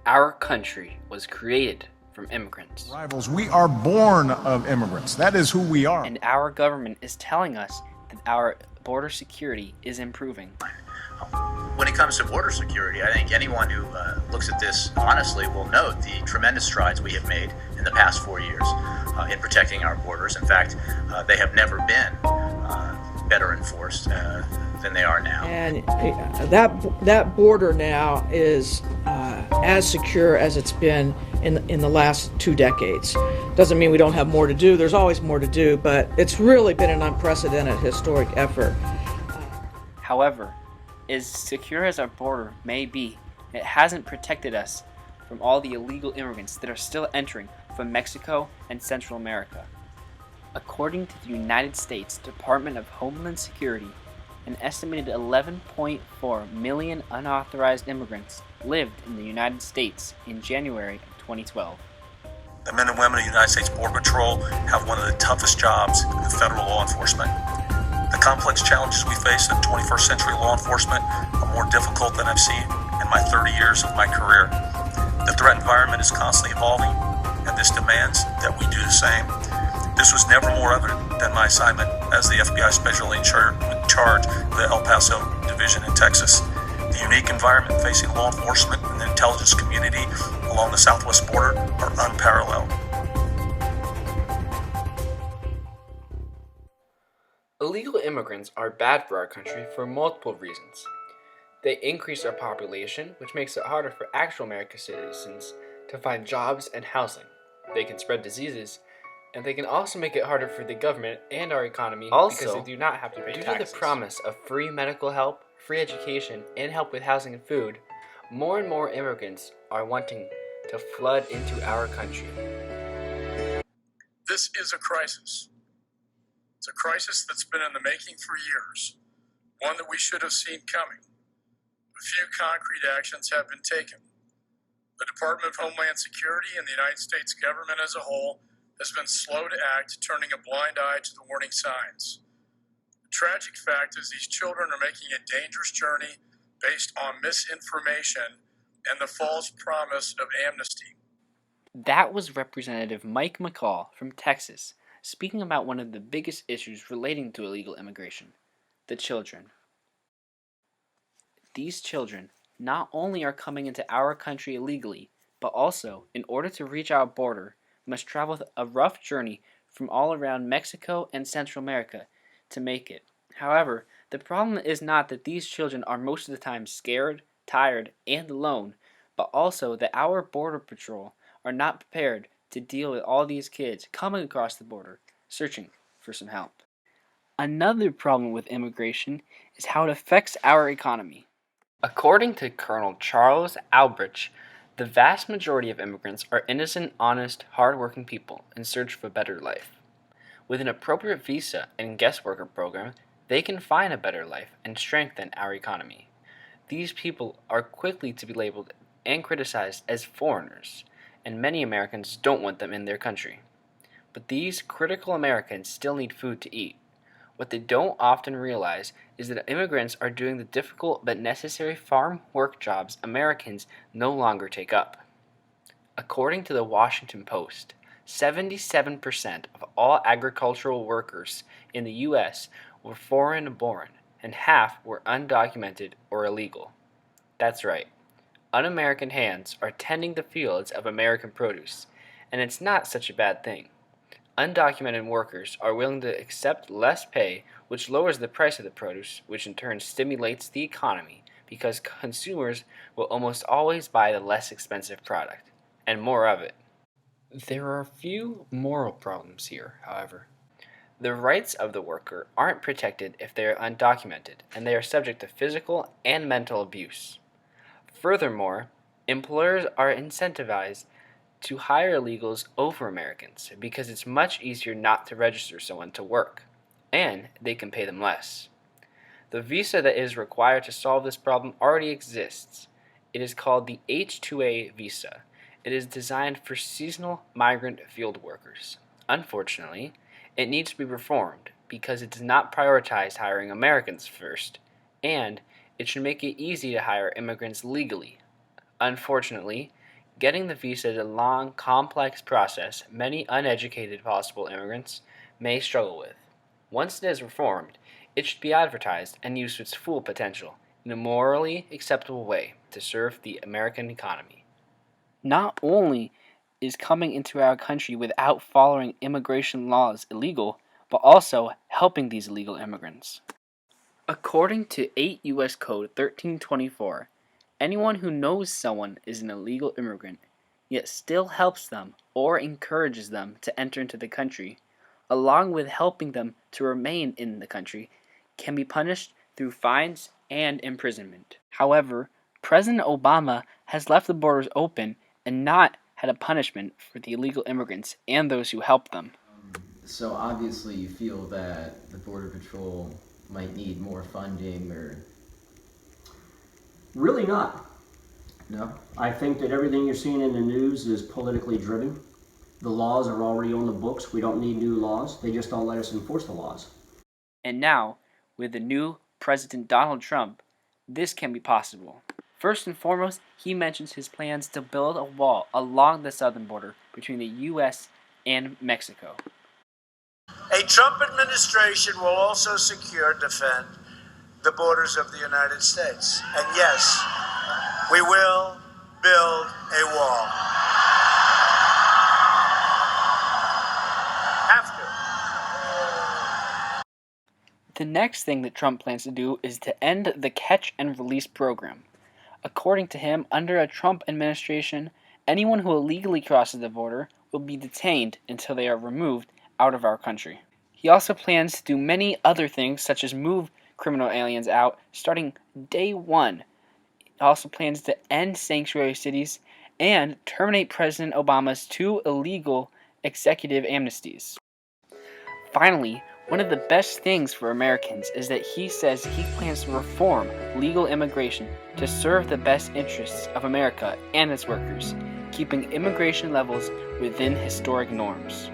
Our country was created from immigrants. Rivals, we are born of immigrants. That is who we are. And our government is telling us that our border security is improving. When it comes to border security, I think anyone who looks at this honestly will note the tremendous strides we have made in the past 4 years in protecting our borders. In fact, they have never been better enforced than they are now. And that border now is as secure as it's been in the last 2 decades. Doesn't mean we don't have more to do. There's always more to do, but it's really been an unprecedented historic effort. However, as secure as our border may be, it hasn't protected us from all the illegal immigrants that are still entering from Mexico and Central America. According to the United States Department of Homeland Security, an estimated 11.4 million unauthorized immigrants lived in the United States in January of 2012. The men and women of the United States Border Patrol have one of the toughest jobs in federal law enforcement. The complex challenges we face in 21st century law enforcement are more difficult than I've seen in my 30 years of my career. The threat environment is constantly evolving, and this demands that we do the same. This was never more evident than my assignment as the FBI Special Agent in charge of the El Paso Division in Texas. The unique environment facing law enforcement and the intelligence community along the southwest border are unparalleled. Illegal immigrants are bad for our country for multiple reasons. They increase our population, which makes it harder for actual American citizens to find jobs and housing. They can spread diseases, and they can also make it harder for the government and our economy because they do not have to pay taxes. Due to the promise of free medical help, free education, and help with housing and food, more and more immigrants are wanting to flood into our country. This is a crisis. It's a crisis that's been in the making for years, one that we should have seen coming. A few concrete actions have been taken. The Department of Homeland Security and the United States government as a whole has been slow to act, turning a blind eye to the warning signs. The tragic fact is these children are making a dangerous journey based on misinformation and the false promise of amnesty. That was Representative Mike McCall from Texas, speaking about one of the biggest issues relating to illegal immigration, the children. These children not only are coming into our country illegally, but also, in order to reach our border, must travel a rough journey from all around Mexico and Central America to make it. However, the problem is not that these children are most of the time scared, tired, and alone, but also that our Border Patrol are not prepared to deal with all these kids coming across the border, searching for some help. Another problem with immigration is how it affects our economy. According to Colonel Charles Albrecht, the vast majority of immigrants are innocent, honest, hard-working people in search of a better life. With an appropriate visa and guest worker program, they can find a better life and strengthen our economy. These people are quickly to be labeled and criticized as foreigners, and many Americans don't want them in their country. But these critical Americans still need food to eat. What they don't often realize is that immigrants are doing the difficult but necessary farm work jobs Americans no longer take up. According to the Washington Post, 77% of all agricultural workers in the U.S. were foreign-born, and half were undocumented or illegal. That's right. Un-American hands are tending the fields of American produce, and it's not such a bad thing. Undocumented workers are willing to accept less pay, which lowers the price of the produce, which in turn stimulates the economy because consumers will almost always buy the less expensive product, and more of it. There are a few moral problems here, however. The rights of the worker aren't protected if they are undocumented, and they are subject to physical and mental abuse. Furthermore, employers are incentivized to hire illegals over Americans because it's much easier not to register someone to work, and they can pay them less. The visa that is required to solve this problem already exists. It is called the H-2A visa. It is designed for seasonal migrant field workers. Unfortunately, it needs to be reformed because it does not prioritize hiring Americans first, and it should make it easy to hire immigrants legally. Unfortunately, Getting the visa is a long, complex process many uneducated possible immigrants may struggle with. Once it is reformed, it should be advertised and used to its full potential in a morally acceptable way to serve the American economy. Not only is coming into our country without following immigration laws illegal, but also helping these illegal immigrants. According to 8 U.S. Code 1324, anyone who knows someone is an illegal immigrant, yet still helps them or encourages them to enter into the country, along with helping them to remain in the country, can be punished through fines and imprisonment. However, President Obama has left the borders open and not had a punishment for the illegal immigrants and those who helped them. So obviously you feel that the Border Patrol might need more funding or... Really not. No? I think that everything you're seeing in the news is politically driven. The laws are already on the books. We don't need new laws. They just don't let us enforce the laws. And now, with the new President Donald Trump, this can be possible. First and foremost, he mentions his plans to build a wall along the southern border between the U.S. and Mexico. A Trump administration will also secure and defend the borders of the United States. And yes, we will build a wall. Have to. The next thing that Trump plans to do is to end the catch and release program. According to him, under a Trump administration, anyone who illegally crosses the border will be detained until they are removed out of our country. He also plans to do many other things, such as move criminal aliens out starting day one. He also plans to end sanctuary cities and terminate President Obama's 2 illegal executive amnesties. Finally, one of the best things for Americans is that he says he plans to reform legal immigration to serve the best interests of America and its workers, keeping immigration levels within historic norms.